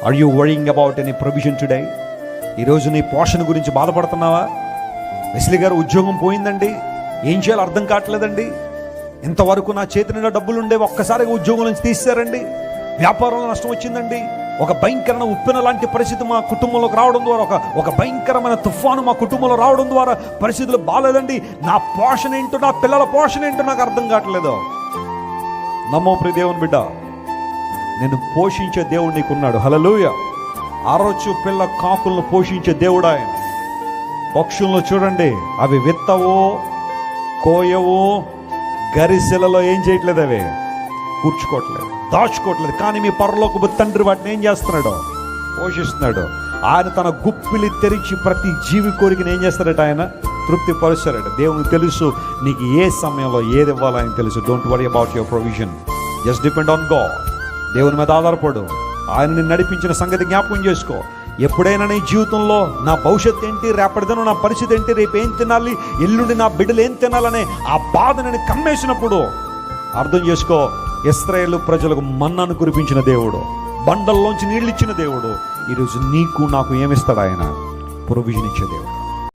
Are you worrying about any provision today? ఈరోజు నీ పోషణ గురించి బాధపడుతున్నావా? వెస్లీ గారు ఉద్యోగం పోయిందండి, ఏం చేయాలో అర్థం కావట్లేదండి. ఇంతవరకు నా చేతి నిండా డబ్బులు ఉండేవి, ఒక్కసారిగా ఉద్యోగం నుంచి తీశారండి. వ్యాపారంలో నష్టం వచ్చిందండి. ఒక భయంకరమైన ఉప్పెన లాంటి పరిస్థితి మా కుటుంబంలోకి రావడం ద్వారా, ఒక భయంకరమైన తుఫాను మా కుటుంబంలో రావడం ద్వారా పరిస్థితులు బాగాలేదండి. నా పోషణ ఏంటో, నా పిల్లల పోషణ ఏంటో నాకు అర్థం కావట్లేదు. నమ్మో ప్రియ దేవుని బిడ్డ, నేను పోషించే దేవుడు నీకున్నాడు. హల్లెలూయా. ఆరోచు పిల్ల కాకులను పోషించే దేవుడు ఆయన. పక్షులను చూడండి, అవి విత్తవో కోయవో, గరిసెలలో ఏం చేయట్లేదు, అవి కూర్చుకోవట్లేదు, దాచుకోవట్లేదు. కానీ మీ పరలోకపు తండ్రి వాటిని ఏం చేస్తున్నాడు? పోషిస్తున్నాడు. ఆయన తన గుప్పిలి తెరిచి ప్రతి జీవి కోరికను ఏం చేస్తాడట? ఆయన తృప్తి పరుస్తాడట. దేవునికి తెలుసు నీకు ఏ సమయంలో ఏది ఇవ్వాలో ఆయన తెలుసు. Don't worry about your provision, just depend on God. దేవుని మీద ఆధారపడు. ఆయన నిన్ను నడిపించిన సంగతి జ్ఞాపకం చేసుకో. ఎప్పుడైనా నీ జీవితంలో నా భవిష్యత్తు ఏంటి, రేపటిదను నా పరిస్థితి ఏంటి, రేపు ఏం తినాలి, ఎల్లుండి నా బిడ్డలు ఏం తినాలనే ఆ బాధ నేను కమ్మేసినప్పుడు అర్థం చేసుకో, ఇశ్రాయేలు ప్రజలకు మన్నాను కురిపించిన దేవుడు, బండల్లోంచి నీళ్ళు ఇచ్చిన దేవుడు ఈరోజు నీకు నాకు ఏమిస్తాడు? ఆయన ప్రొవిజన్ ఇచ్చే దేవుడు.